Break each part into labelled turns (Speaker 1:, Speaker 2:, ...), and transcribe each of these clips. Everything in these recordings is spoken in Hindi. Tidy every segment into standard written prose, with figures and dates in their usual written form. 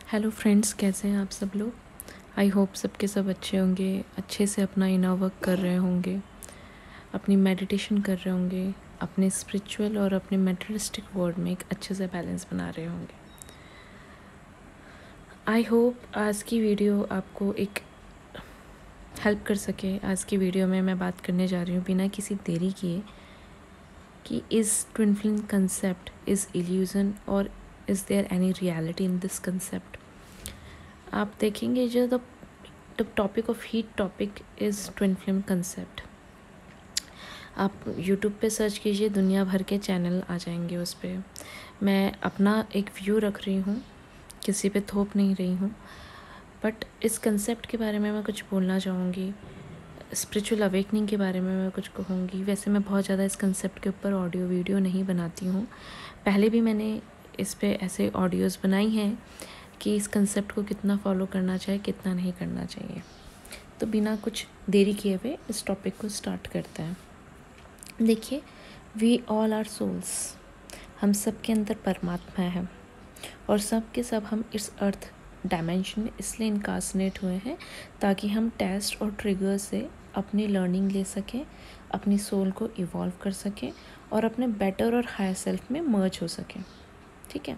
Speaker 1: हेलो फ्रेंड्स, कैसे हैं आप सब लोग। आई होप सबके सब अच्छे होंगे, अच्छे से अपना इनर वर्क कर रहे होंगे, अपनी मेडिटेशन कर रहे होंगे, अपने स्पिरिचुअल और अपने मेटेरियलिस्टिक वर्ल्ड में एक अच्छे से बैलेंस बना रहे होंगे। आई होप आज की वीडियो आपको एक हेल्प कर सके। आज की वीडियो में मैं बात करने जा रही हूँ बिना किसी देरी किए कि is twin flame concept is illusion और is there any reality in this concept. आप देखेंगे जो the topic of heat topic is twin flame concept. आप यूट्यूब पे सर्च कीजिए, दुनिया भर के चैनल आ जाएंगे उस पर। मैं अपना एक व्यू रख रही हूँ, किसी पे थोप नहीं रही हूँ, बट इस कंसेप्ट के बारे में मैं कुछ बोलना चाहूँगी। स्पिरिचुअल अवेकनिंग के बारे में मैं कुछ कहूँगी। वैसे मैं बहुत ज़्यादा इस कंसेप्ट के ऊपर ऑडियो वीडियो नहीं बनाती हूँ। पहले भी मैंने इस पे ऐसे ऑडियोज़ बनाई हैं कि इस कंसेप्ट को कितना फॉलो करना चाहिए, कितना नहीं करना चाहिए। तो बिना कुछ देरी किए हुए इस टॉपिक को स्टार्ट करते हैं। देखिए, वी ऑल आर सोल्स, हम सब के अंदर परमात्मा है और सब के सब हम इस अर्थ डायमेंशन में इसलिए इनकार्सनेट हुए हैं ताकि हम टेस्ट और ट्रिगर से अपनी लर्निंग ले सकें, अपनी सोल को इवॉल्व कर सकें और अपने बेटर और हायर सेल्फ में मर्ज हो सकें। ठीक है,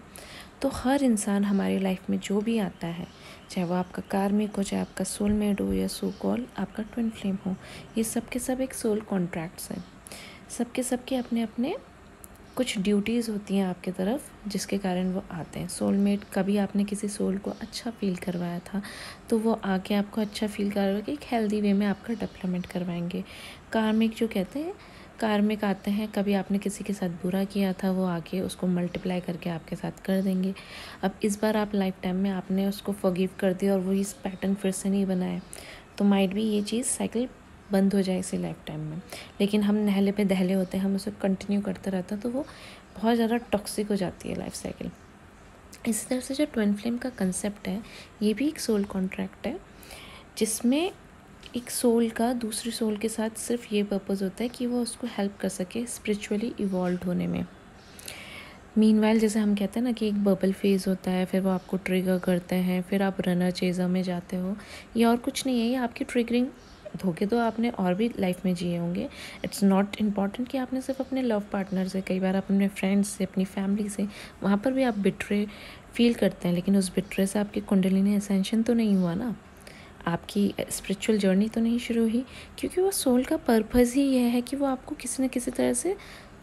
Speaker 1: तो हर इंसान हमारी लाइफ में जो भी आता है, चाहे वो आपका कार्मिक हो, चाहे आपका सोलमेट हो या सो कॉल आपका ट्विन फ्लेम हो, ये सब के सब एक सोल कॉन्ट्रैक्ट्स हैं। सबके सबके अपने अपने कुछ ड्यूटीज़ होती हैं आपके तरफ, जिसके कारण वो आते हैं। सोलमेट, कभी आपने किसी सोल को अच्छा फील करवाया था तो वो आके आपको अच्छा फील करवा के एक हेल्दी वे में आपका डेवलपमेंट करवाएंगे। कार्मिक जो कहते हैं, कार्मिक आते हैं, कभी आपने किसी के साथ बुरा किया था, वो आके उसको मल्टीप्लाई करके आपके साथ कर देंगे। अब इस बार आप लाइफ टाइम में आपने उसको फॉरगिव कर दिया और वो इस पैटर्न फिर से नहीं बनाए, तो माइट भी ये चीज़ साइकिल बंद हो जाए इसी लाइफ टाइम में। लेकिन हम नहले पे दहले होते हैं, हम उसे कंटिन्यू करते रहते हैं, तो वो बहुत ज़्यादा टॉक्सिक हो जाती है लाइफ साइकिल। इसी तरह से जो ट्विन फ्लेम का कंसेप्ट है, ये भी एक सोल कॉन्ट्रैक्ट है, जिसमें एक सोल का दूसरी सोल के साथ सिर्फ ये पर्पज़ होता है कि वो उसको हेल्प कर सके स्पिरिचुअली इवॉल्व होने में। मीनवाइल, जैसे हम कहते हैं ना कि एक बबल फेज़ होता है, फिर वो आपको ट्रिगर करते हैं, फिर आप रनर चेज़र में जाते हो। ये और कुछ नहीं है, ये आपकी ट्रिगरिंग धोखे तो आपने और भी लाइफ में जिए होंगे। इट्स नॉट इम्पॉर्टेंट कि आपने सिर्फ अपने लव पार्टनर से, कई बार आप अपने फ्रेंड्स से, अपनी फैमिली से, वहाँ पर भी आप बिट्रे फील करते हैं, लेकिन उस बिट्रे से आपकी कुंडलिनी असेंशन तो नहीं हुआ ना, आपकी स्पिरिचुअल जर्नी तो नहीं शुरू हुई। क्योंकि वो सोल का पर्पज़ ही यह है कि वो आपको किसी न किसी तरह से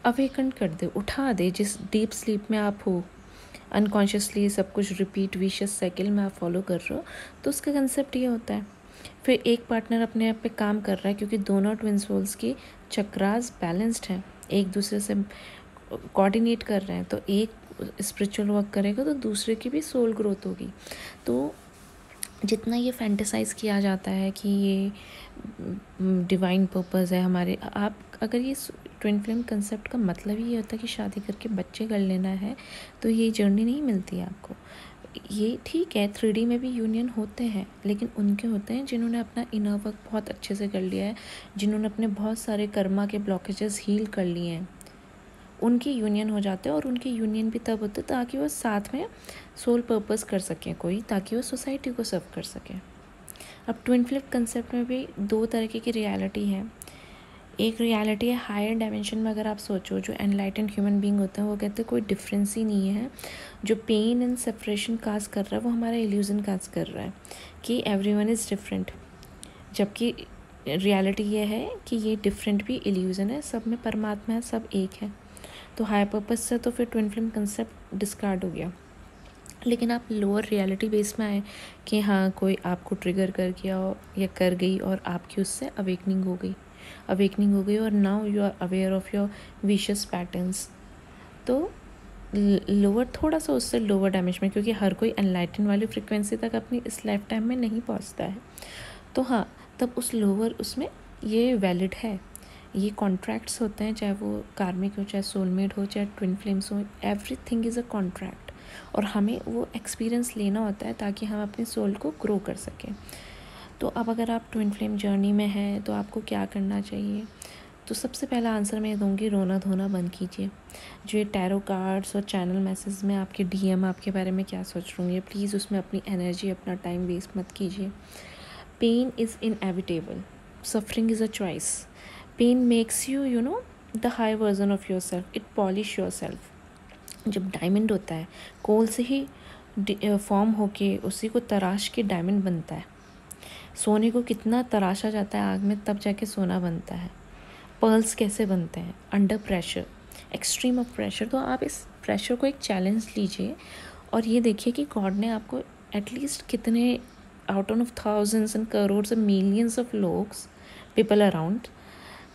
Speaker 1: अवेकन कर दे, उठा दे। जिस डीप स्लीप में आप हो, अनकॉन्शियसली सब कुछ रिपीट विशियस साइकिल में आप फॉलो कर रहे हो, तो उसका कंसेप्ट ये होता है। फिर एक पार्टनर अपने आप पे काम कर रहा है, क्योंकि दोनों ट्विन सोल्स की चक्रास बैलेंस्ड हैं, एक दूसरे से कोऑर्डिनेट कर रहे हैं। तो एक स्पिरिचुअल वर्क करेगा तो दूसरे की भी सोल ग्रोथ होगी। तो जितना ये फैंटेसाइज किया जाता है कि ये डिवाइन पर्पस है हमारे, आप अगर ये ट्विन फ्लेम कंसेप्ट का मतलब ही ये होता है कि शादी करके बच्चे कर लेना है, तो ये जर्नी नहीं मिलती है आपको। ये ठीक है, 3D में भी यूनियन होते हैं, लेकिन उनके होते हैं जिन्होंने अपना इनर वर्क बहुत अच्छे से कर लिया है, जिन्होंने अपने बहुत सारे कर्मा के ब्लॉकेजेस हील कर लिए हैं, उनकी यूनियन हो जाते हैं। और उनकी यूनियन भी तब होती है ताकि वो साथ में सोल पर्पस कर सकें कोई, ताकि वो सोसाइटी को सर्व कर सकें। अब ट्विन फ्लेम कंसेप्ट में भी दो तरीके की रियलिटी है। एक रियलिटी है हायर डायमेंशन में, अगर आप सोचो, जो एनलाइटेंड ह्यूमन बीइंग होते हैं वो कहते हैं कोई डिफरेंस ही नहीं है। जो पेन एंड सेपरेशन काज कर रहा है वो हमारा इल्यूजन काज कर रहा है कि एवरीवन इज़ डिफरेंट, जबकि रियलिटी ये है कि ये डिफरेंट भी इल्यूजन है, सब में परमात्मा है, सब एक है। तो हायर पर्पस से तो फिर ट्विन फ्लेम कंसेप्ट डिस्कार्ड हो गया। लेकिन आप लोअर रियलिटी बेस में आए कि हाँ, कोई आपको ट्रिगर कर गया या कर गई और आपकी उससे अवेकनिंग हो गई और now you are aware of your vicious patterns. तो लोअर, थोड़ा सा उससे लोअर डैमेज में, क्योंकि हर कोई एनलाइटन वाली फ्रिक्वेंसी तक अपनी इस लाइफ टाइम में नहीं पहुंचता है, तो हाँ, तब उस लोअर उसमें ये वैलिड है। ये कॉन्ट्रैक्ट्स होते हैं, चाहे वो कार्मिक हो, चाहे सोलमेट हो, चाहे ट्विन फ्लेम्स हो, एवरीथिंग इज़ अ कॉन्ट्रैक्ट। और हमें वो एक्सपीरियंस लेना होता है ताकि हम अपने सोल को ग्रो कर सकें। तो अब अगर आप ट्विन फ्लेम जर्नी में हैं तो आपको क्या करना चाहिए। तो सबसे पहला आंसर मैं दूंगी, रोना धोना बंद कीजिए। जो ये टैरो कार्ड्स और चैनल मैसेज में आपके DM आपके बारे में क्या सोच रही होंगे, प्लीज़ उसमें अपनी एनर्जी अपना टाइम वेस्ट मत कीजिए। Pain is inevitable, suffering is a choice. Pain makes you you know the high version of yourself, it polish yourself. जब डायमंड होता है कोल से ही फॉर्म होके उसी को तराश के डायमंड बनता है। सोने को कितना तराशा जाता है आग में, तब जाके सोना बनता है। पर्ल्स कैसे बनते हैं? Under pressure, extreme of pressure. तो आप इस प्रेशर को एक चैलेंज लीजिए और ये देखिए कि गॉड ने आपको एटलीस्ट कितने out of thousands and crores and millions of logs people around,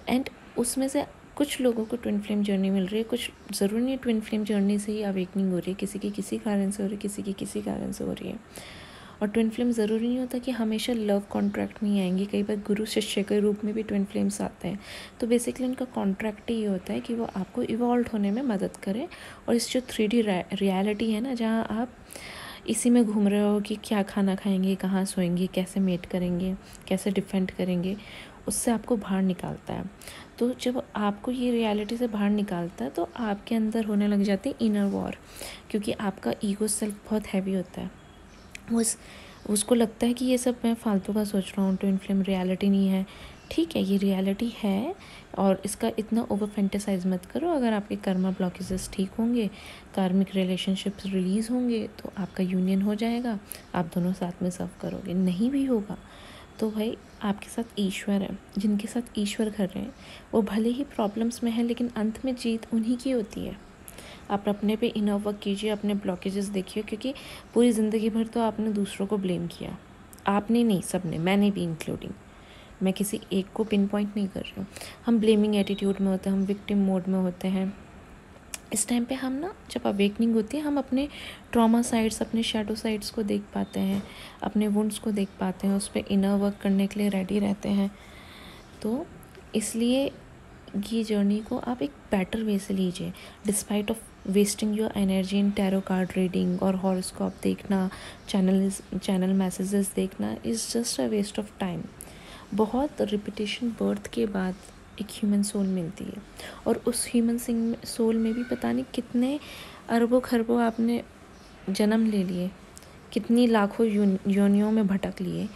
Speaker 1: and उसमें से कुछ लोगों को ट्विन फ्लेम जर्नी मिल रही है। कुछ ज़रूरी नहीं ट्विन फ्लेम जर्नी से ही अवेकनिंग हो रही है, किसी की किसी कारण से हो रही है, किसी की किसी कारण से हो रही है। और ट्विन फ्लेम ज़रूरी नहीं होता कि हमेशा लव कॉन्ट्रैक्ट में ही आएंगे, कई बार गुरु शिष्य के रूप में भी ट्विन फ्लेम्स आते हैं। तो बेसिकली उनका कॉन्ट्रैक्ट ही ये होता है कि वो आपको इवॉल्व होने में मदद करें। और इस जो 3D रियलिटी है ना, जहाँ आप इसी में घूम रहे हो कि क्या खाना खाएंगे, कहाँ सोएंगे, कैसे मेट करेंगे, कैसे डिफेंड करेंगे, उससे आपको बाहर निकालता है। तो जब आपको ये रियलिटी से बाहर निकालता है तो आपके अंदर होने लग जाती है इनर वॉर, क्योंकि आपका ईगो सेल्फ बहुत हैवी होता है। उसको लगता है कि ये सब मैं फालतू का सोच रहा हूँ, ट्विन फ्लेम रियलिटी नहीं है। ठीक है, ये रियलिटी है और इसका इतना ओवर फैंटेसाइज मत करो। अगर आपके कर्मा ब्लॉकेजेस ठीक होंगे, कार्मिक रिलेशनशिप्स रिलीज़ होंगे तो आपका यूनियन हो जाएगा, आप दोनों साथ में सर्व करोगे। नहीं भी होगा तो भाई आपके साथ ईश्वर है, जिनके साथ ईश्वर कर रहे हैं वो भले ही प्रॉब्लम्स में है लेकिन अंत में जीत उन्हीं की होती है। आप अपने पे इनर वर्क कीजिए, अपने ब्लॉकेजेस देखिए, क्योंकि पूरी ज़िंदगी भर तो आपने दूसरों को ब्लेम किया। आपने नहीं, सबने, मैंने भी इंक्लूडिंग। मैं किसी एक को पिन पॉइंट नहीं कर रही हूँ। हम ब्लेमिंग एटीट्यूड में होते हैं, हम विक्टिम मोड में होते हैं। इस टाइम पे हम ना, जब अवेकनिंग होती है, हम अपने ट्रॉमा साइड्स, अपने शैडो साइड्स को देख पाते हैं, अपने वुंड्स को देख पाते हैं, उस पर इनर वर्क करने के लिए रेडी रहते हैं। तो इसलिए ये जर्नी को आप एक बेटर वे से लीजिए, despite of wasting your energy in tarot card reading और हॉरोस्कोप देखना, चैनल मैसेजेस देखना is just a waste of time. बहुत रिपीटेशन बर्थ के बाद एक ह्यूमन सोल मिलती है और उस ह्यूमन सोल में भी पता नहीं कितने अरबों खरबों आपने जन्म ले लिए, कितनी लाखों योनियों में भटक लिए,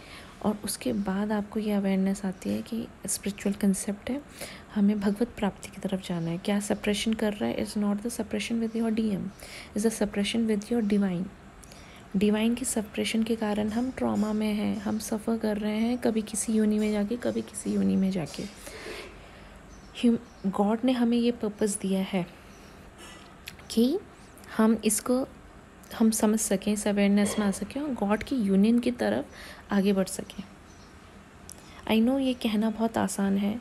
Speaker 1: और उसके बाद आपको ये अवेयरनेस आती है कि स्पिरिचुअल कंसेप्ट है, हमें भगवत प्राप्ति की तरफ जाना है। क्या सेपरेशन कर रहा है? Is not the separation with your DM, is the separation with your divine की सेपरेशन के कारण हम ट्रॉमा में हैं, हम सफ़र कर रहे हैं, कभी किसी योनि में जाके, कभी किसी योनि में जाके। गॉड ने हमें ये पर्पस दिया है कि हम इसको हम समझ सकें, इस अवेयरनेस में आ सकें और गॉड की यूनियन की तरफ आगे बढ़ सकें। आई नो ये कहना बहुत आसान है,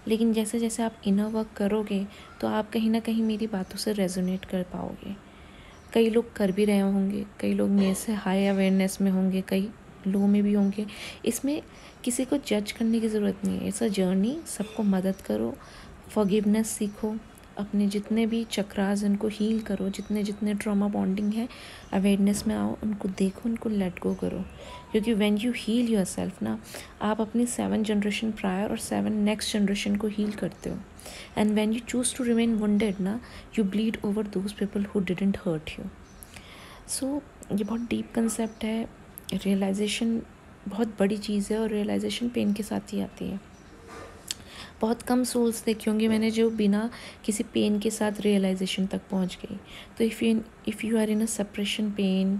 Speaker 1: लेकिन जैसे जैसे आप इनर वर्क करोगे तो आप कहीं ना कहीं मेरी बातों से रेजोनेट कर पाओगे। कई लोग कर भी रहे होंगे, कई लोग मेरे से हाई अवेयरनेस में होंगे, कई लो में भी होंगे। इसमें किसी को जज करने की ज़रूरत नहीं है, इट्स अ जर्नी। सबको मदद करो, फॉरगिवनेस सीखो, अपने जितने भी चक्रास उनको हील करो, जितने जितने ट्रॉमा बॉन्डिंग है अवेयरनेस में आओ, उनको देखो, उनको लेट गो करो। क्योंकि when you heal yourself ना, आप अपनी 7 जनरेशन प्रायर और 7 नेक्स्ट जनरेशन को हील करते हो। And when you choose to remain wounded ना, you bleed over those people who didn't hurt you. So ये बहुत डीप कंसेप्ट है। रियलाइजेशन बहुत बड़ी चीज़ है और रियलाइजेशन पेन के साथ ही आती है। बहुत कम सोल्स देखी होंगी मैंने जो बिना किसी पेन के साथ रियलाइजेशन तक पहुंच गई। तो if you are in a separation pain,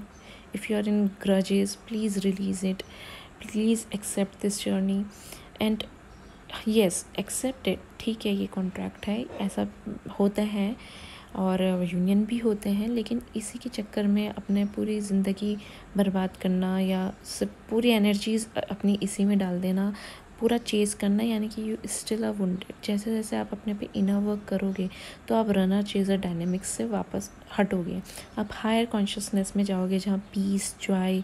Speaker 1: if you are in grudges, please release it, please accept this journey and yes, accept it. ठीक है, ये कॉन्ट्रैक्ट है, ऐसा होता है और यूनियन भी होते हैं, लेकिन इसी के चक्कर में अपने पूरी ज़िंदगी बर्बाद करना या सब पूरी एनर्जीज़ अपनी इसी में डाल देना, पूरा चेस करना, यानी कि यू स्टिल अ वुंडेड। जैसे जैसे आप अपने पे इनर वर्क करोगे तो आप रनर चेजर डायनेमिक्स से वापस हटोगे, आप हायर कॉन्शियसनेस में जाओगे जहाँ पीस, जॉय,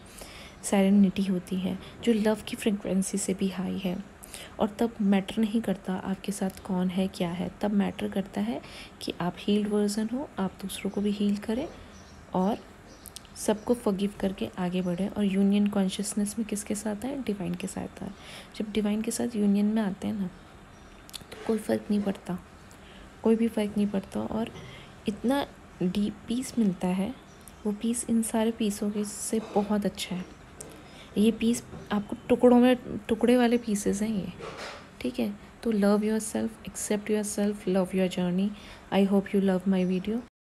Speaker 1: सेरेनिटी होती है, जो लव की फ्रिक्वेंसी से भी हाई है। और तब मैटर नहीं करता आपके साथ कौन है क्या है, तब मैटर करता है कि आप हील्ड वर्जन हो, आप दूसरों को भी हील करें और सबको फॉरगिव करके आगे बढ़े। और यूनियन कॉन्शियसनेस में किसके साथ है? डिवाइन के साथ है। जब डिवाइन के साथ यूनियन में आते हैं ना, तो कोई फ़र्क नहीं पड़ता, कोई भी फ़र्क नहीं पड़ता। और इतना डीप पीस मिलता है, वो पीस इन सारे पीसों के से बहुत अच्छा है। ये पीस आपको टुकड़ों में, टुकड़े वाले पीसेस हैं ये, ठीक है। तो love yourself, accept yourself, love your journey. I hope you love my video.